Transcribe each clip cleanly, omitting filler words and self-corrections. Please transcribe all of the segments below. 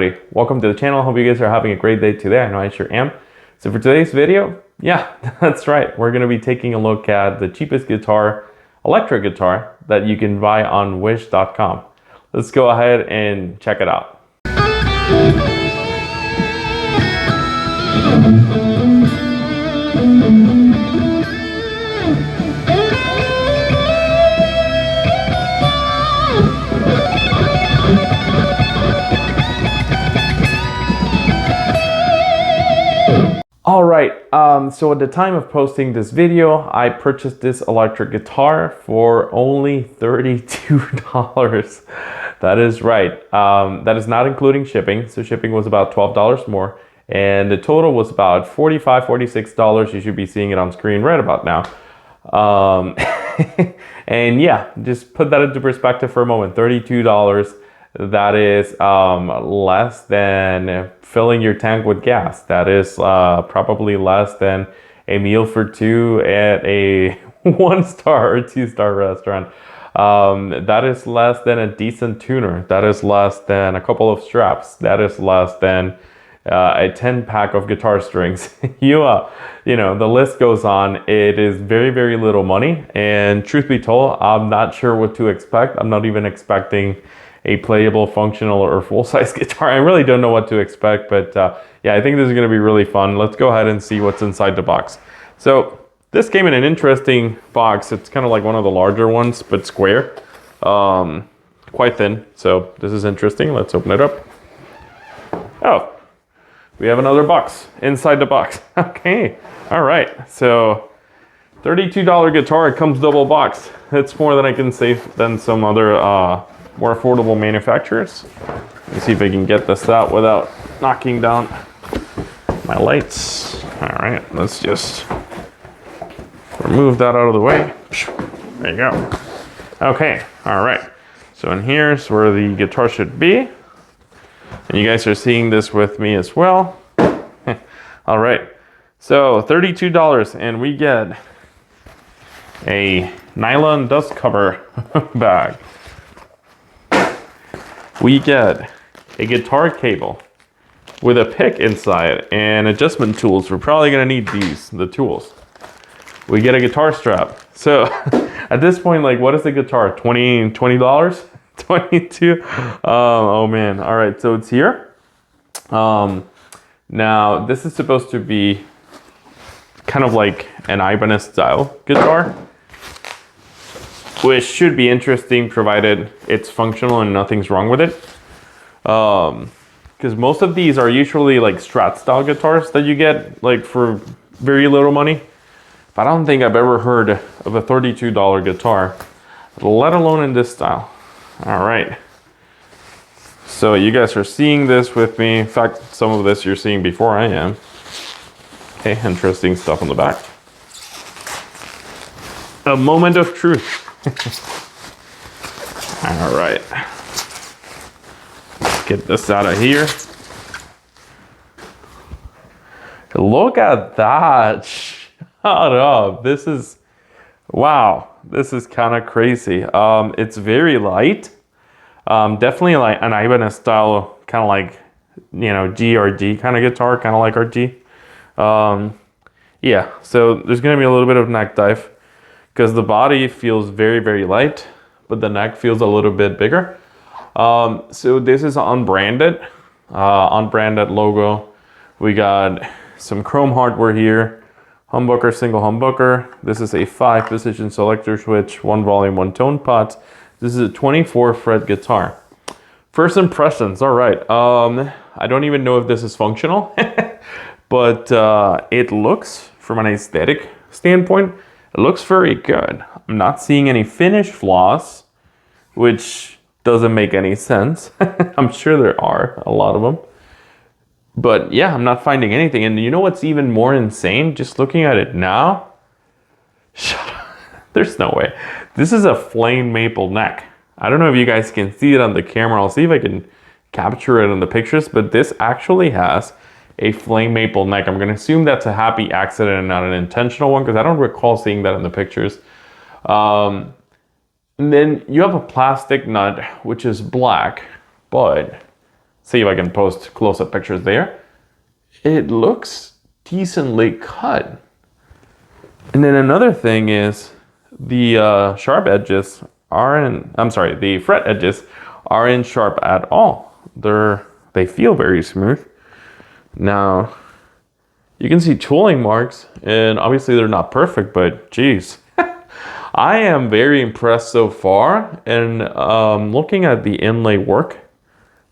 everybody, welcome to the channel. Hope you guys are having a great day today. I know I sure am. So for today's video, yeah, that's right, we're going to be taking a look at the cheapest electric guitar that you can buy on wish.com. Let's go ahead and check it out. All right, so at the time of posting this video, I purchased this electric guitar for only $32. That is right. That is not including shipping. So shipping was about $12 more. And the total was about $45, $46. You should be seeing it on screen right about now. And yeah, just put that into perspective for a moment. $32. That is less than filling your tank with gas. That is probably less than a meal for two at a 1-star or 2-star restaurant. That is less than a decent tuner. That is less than a couple of straps. That is less than a 10-pack of guitar strings. You know, the list goes on. It is very, very little money. And truth be told, I'm not sure what to expect. I'm not even expecting a playable, functional, or full-size guitar. I really don't know what to expect, but yeah, I think this is going to be really fun. Let's go ahead and see what's inside the box. So this came in an interesting box. It's kind of like one of the larger ones, but square, quite thin. So this is interesting. Let's open it up. Oh, we have another box inside the box. Okay, all right. So $32 guitar, it comes double boxed. It's more than I can save than some other more affordable manufacturers. Let me see if I can get this out without knocking down my lights. All right, let's just remove that out of the way. There you go. Okay, all right. So in here's where the guitar should be. And you guys are seeing this with me as well. All right, so $32 and we get a nylon dust cover bag. We get a guitar cable with a pick inside and adjustment tools. We're probably gonna need the tools. We get a guitar strap. So at this point, like, what is the guitar? $20? $22? Oh man, all right, so it's here. Now this is supposed to be kind of like an Ibanez style guitar, which should be interesting provided it's functional and nothing's wrong with it. Because most of these are usually like Strat style guitars that you get like for very little money. But I don't think I've ever heard of a $32 guitar, let alone in this style. All right. So you guys are seeing this with me. In fact, some of this you're seeing before I am. Okay, interesting stuff on the back. A moment of truth. All right, let's get this out of here. Look at that. Shut up. This is, wow, this is kind of crazy. It's very light. Definitely like an Ibanez style, kind of like, you know, GRG kind of guitar, kind of like RG. Yeah, so there's going to be a little bit of neck dive, because the body feels very, very light, but the neck feels a little bit bigger. So this is unbranded logo. We got some chrome hardware here, humbucker, single humbucker. This is a 5-position selector switch, 1 volume, 1 tone pot. This is a 24-fret guitar. First impressions, all right. I don't even know if this is functional, but it looks, from an aesthetic standpoint, it looks very good. I'm not seeing any finish flaws, which doesn't make any sense. I'm sure there are a lot of them. But yeah, I'm not finding anything. And you know what's even more insane? Just looking at it now, shut up. There's no way. This is a flame maple neck. I don't know if you guys can see it on the camera. I'll see if I can capture it in the pictures, but this actually has a flame maple neck. I'm gonna assume that's a happy accident and not an intentional one, because I don't recall seeing that in the pictures. And then you have a plastic nut, which is black, but see if I can post close-up pictures there. It looks decently cut. And then another thing is the sharp edges aren't, I'm sorry, the fret edges aren't sharp at all. They feel very smooth. Now, you can see tooling marks, and obviously they're not perfect, but geez. I am very impressed so far, and looking at the inlay work,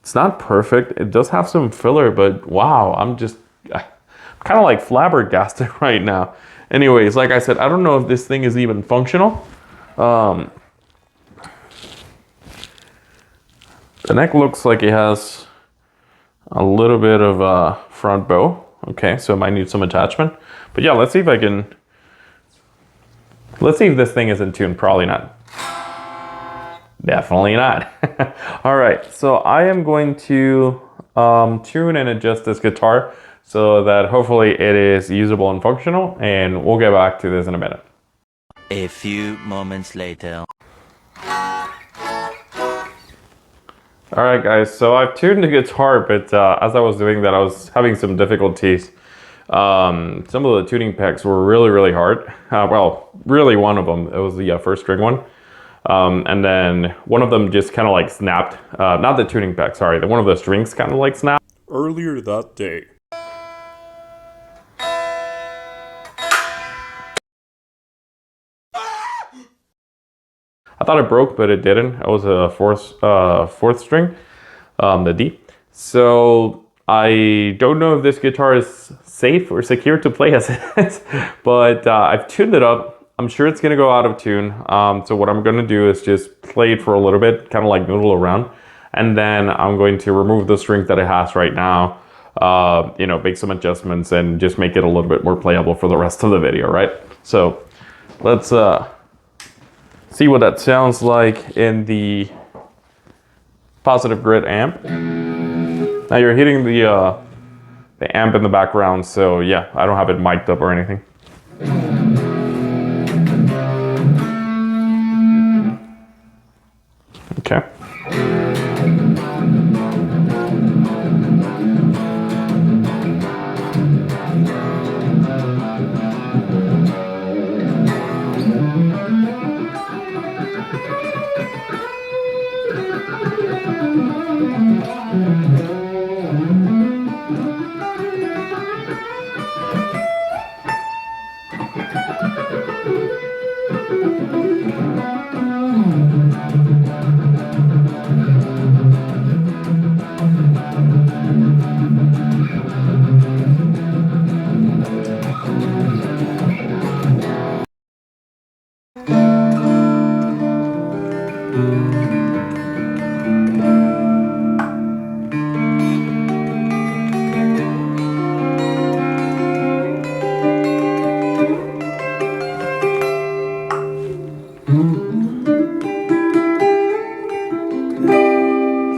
it's not perfect. It does have some filler, but wow, I'm kind of like flabbergasted right now. Anyways, like I said, I don't know if this thing is even functional. The neck looks like it has a little bit of a front bow. Okay, so it might need some attachment. But yeah, let's see if this thing is in tune. Probably not. Definitely not. All right, so I am going to tune and adjust this guitar so that hopefully it is usable and functional, and we'll get back to this in a minute. A few moments later. All right, guys, so I've tuned the guitar, but as I was doing that, I was having some difficulties. Some of the tuning picks were really, really hard. Well, really one of them, it was the first string one. And then one of them just kind of like snapped. Not the tuning peck, sorry. One of the strings kind of like snapped. Earlier that day. I thought it broke, but it didn't. It was a fourth string, the D. So I don't know if this guitar is safe or secure to play as it is, but I've tuned it up. I'm sure it's gonna go out of tune. So what I'm gonna do is just play it for a little bit, kind of like noodle around, and then I'm going to remove the strings that it has right now. Make some adjustments and just make it a little bit more playable for the rest of the video, right? So let's see what that sounds like in the Positive Grid amp. Now you're hitting the amp in the background, so yeah, I don't have it mic'd up or anything. Okay.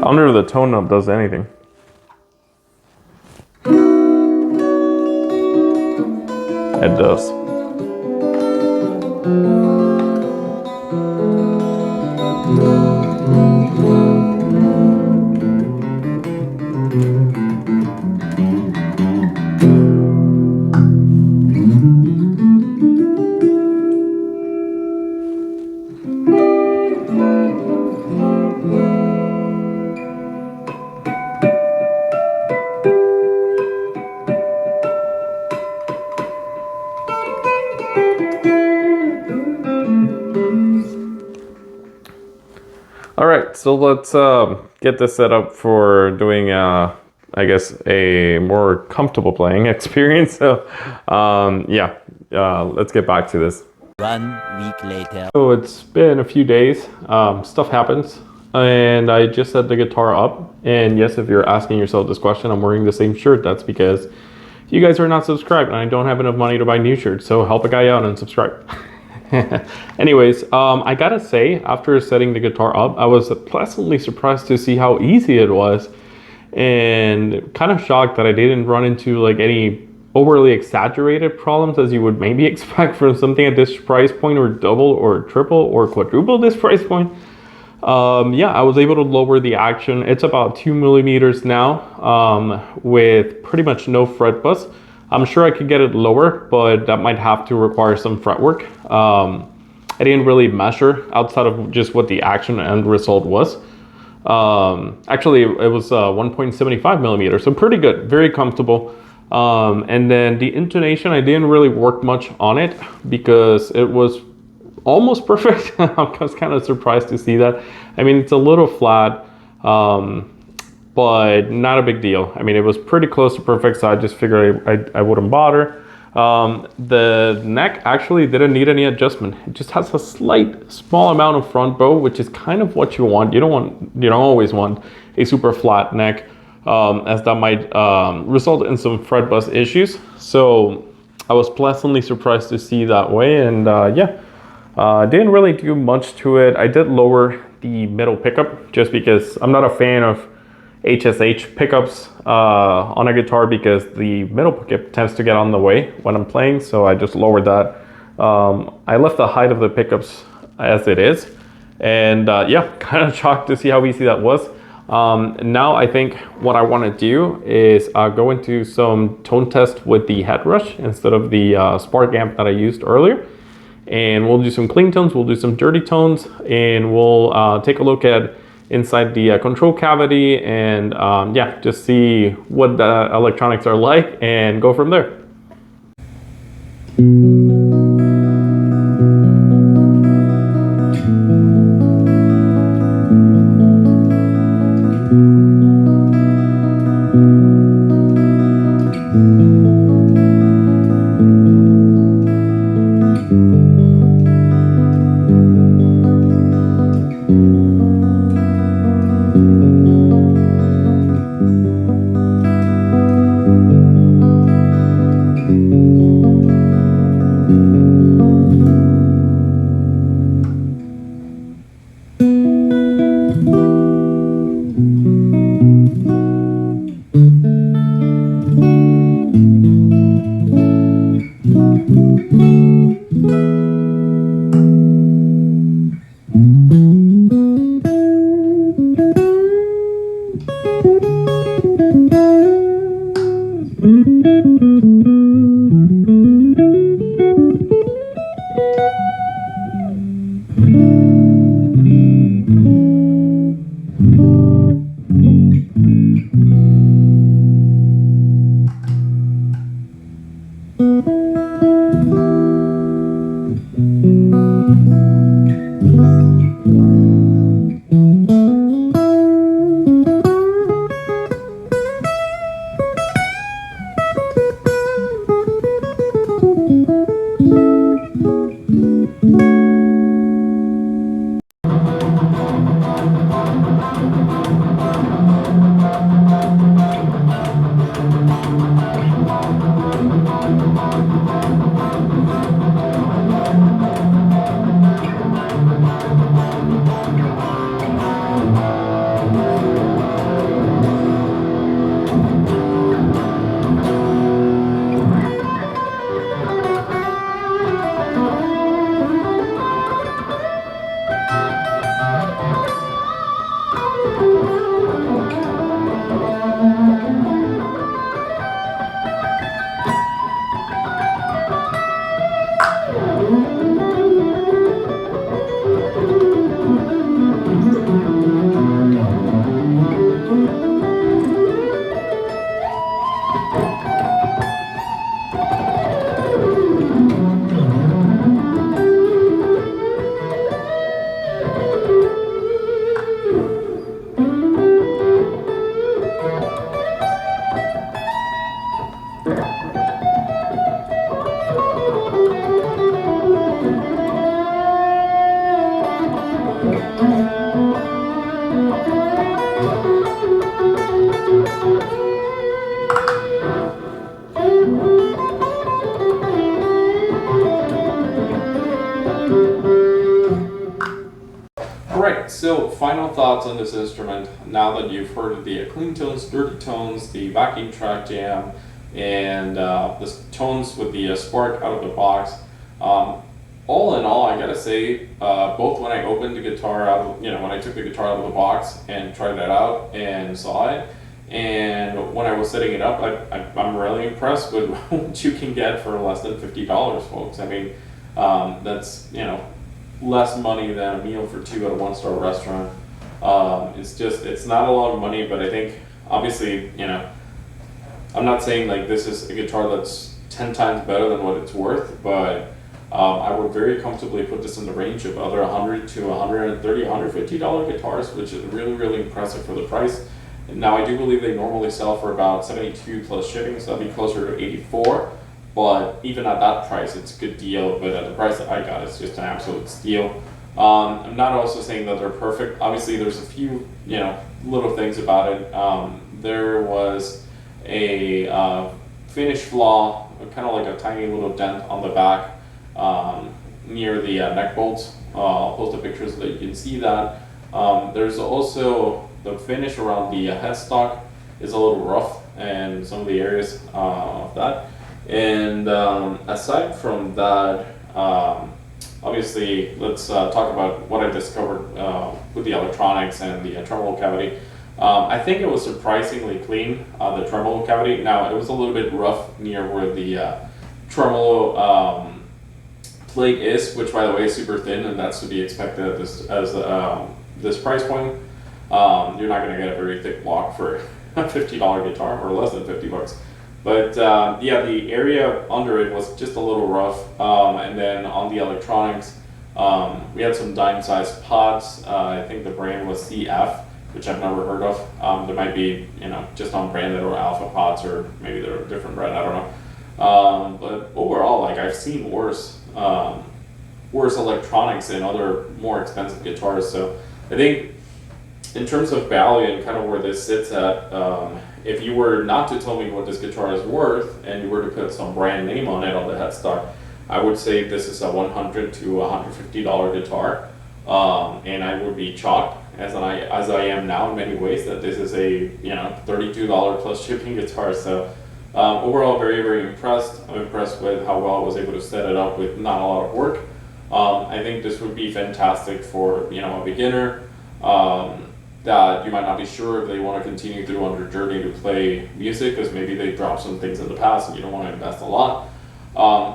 I wonder if the tone knob does anything. It does. All right, so let's get this set up for doing, I guess, a more comfortable playing experience. So, let's get back to this. 1 week later. So it's been a few days. Stuff happens, and I just set the guitar up. And yes, if you're asking yourself this question, I'm wearing the same shirt. That's because you guys are not subscribed, and I don't have enough money to buy new shirts. So help a guy out and subscribe. Anyways, I gotta say, after setting the guitar up, I was pleasantly surprised to see how easy it was, and kind of shocked that I didn't run into like any overly exaggerated problems as you would maybe expect from something at this price point, or double or triple or quadruple this price point. Yeah, I was able to lower the action. It's about 2 millimeters now, with pretty much no fret buzz. I'm sure I could get it lower, but that might have to require some fret work. I didn't really measure outside of just what the action end result was. Actually, it was 1.75 millimeters, so pretty good, very comfortable. And then the intonation, I didn't really work much on it because it was almost perfect. I was kind of surprised to see that. I mean, it's a little flat, but not a big deal. I mean, it was pretty close to perfect, so I just figured I wouldn't bother. The neck actually didn't need any adjustment. It just has a slight, small amount of front bow, which is kind of what you want. You don't always want a super flat neck, as that might result in some fret buzz issues. So I was pleasantly surprised to see that way, and yeah. Didn't really do much to it. I did lower the middle pickup just because I'm not a fan of HSH pickups on a guitar because the middle pickup tends to get on the way when I'm playing, so I just lowered that. I left the height of the pickups as it is, and yeah, kind of shocked to see how easy that was. Now I think what I want to do is go into some tone test with the Headrush instead of the Spark amp that I used earlier. And we'll do some clean tones, we'll do some dirty tones, and we'll take a look at inside the control cavity and yeah, just see what the electronics are like and go from there. Alright, so final thoughts on this instrument now that you've heard the clean tones, dirty tones, the vacuum track jam, and the tones with the Spark out of the box. all in all, I gotta say, both when I opened the guitar out, when I took the guitar out of the box and tried it out and saw it, and when I was setting it up, I'm really impressed with what you can get for less than $50, folks. I mean, that's less money than a meal for two at a one-star restaurant. It's not a lot of money, but I think obviously, I'm not saying like this is a guitar that's 10 times better than what it's worth, but I would very comfortably put this in the range of other 100 to 130, $150 guitars, which is really, really impressive for the price. Now, I do believe they normally sell for about 72 plus shipping, so that'd be closer to 84. But even at that price, it's a good deal. But at the price that I got, it's just an absolute steal. I'm not also saying that they're perfect. Obviously, there's a few, little things about it. There was a finish flaw, kind of like a tiny little dent on the back near the neck bolts. I'll post a picture so that you can see that. There's also the finish around the headstock is a little rough and some of the areas of that. And aside from that, obviously, let's talk about what I discovered with the electronics and the tremolo cavity. I think it was surprisingly clean, the tremolo cavity. Now, it was a little bit rough near where the tremolo plate is, which by the way is super thin, and that's to be expected at this price point. You're not going to get a very thick block for a $50 guitar, or less than 50 bucks. But yeah, the area under it was just a little rough. And then on the electronics, we had some dime-sized pods. I think the brand was CF, which I've never heard of. There might be, just unbranded or alpha pods, or maybe they're a different brand, I don't know. But overall, like I've seen worse electronics in other more expensive guitars. So I think in terms of value and kind of where this sits at, if you were not to tell me what this guitar is worth and you were to put some brand name on it on the headstock, I would say this is a $100 to $150 guitar. And I would be shocked, as I am now in many ways, that this is a $32 plus shipping guitar. So overall, very, very impressed. I'm impressed with how well I was able to set it up with not a lot of work. I think this would be fantastic for a beginner that you might not be sure if they want to continue through on their journey to play music, because maybe they dropped some things in the past and you don't want to invest a lot.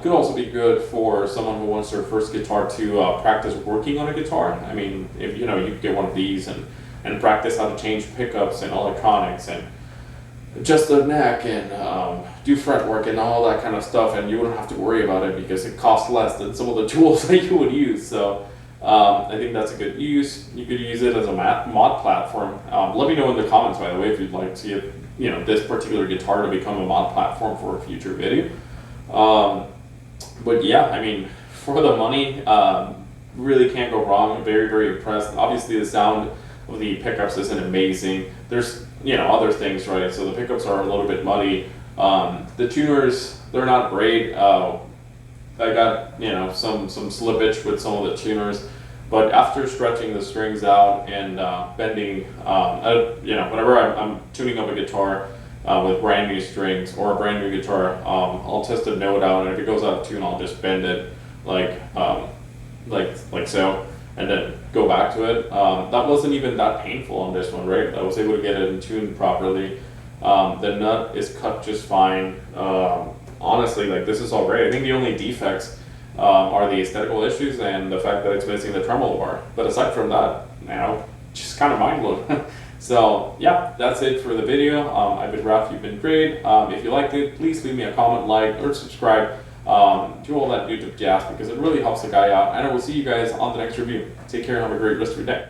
Could also be good for someone who wants their first guitar to practice working on a guitar. I mean, if you could get one of these and practice how to change pickups and electronics and adjust the neck and do fretwork and all that kind of stuff, and you wouldn't have to worry about it because it costs less than some of the tools that you would use. So I think that's a good use. You could use it as a mod platform. Let me know in the comments, by the way, if you'd like to see it, this particular guitar to become a mod platform for a future video. But yeah, I mean, for the money, really can't go wrong. I'm very, very impressed. Obviously, the sound of the pickups isn't amazing. There's other things, right? So the pickups are a little bit muddy. The tuners, they're not great. I got some slippage with some of the tuners, but after stretching the strings out and bending, whenever I'm tuning up a guitar with brand new strings or a brand new guitar, I'll test a note out, and if it goes out of tune, I'll just bend it like so, and then go back to it. That wasn't even that painful on this one, right? I was able to get it in tune properly. The nut is cut just fine. Honestly, like this is all great. I think the only defects are the aesthetical issues and the fact that it's missing the tremolo bar. But aside from that, just kind of mind blown. So yeah, that's it for the video. I've been Raf, you've been great. If you liked it, please leave me a comment, like, or subscribe. Do all that YouTube jazz because it really helps the guy out. And I will see you guys on the next review. Take care and have a great rest of your day.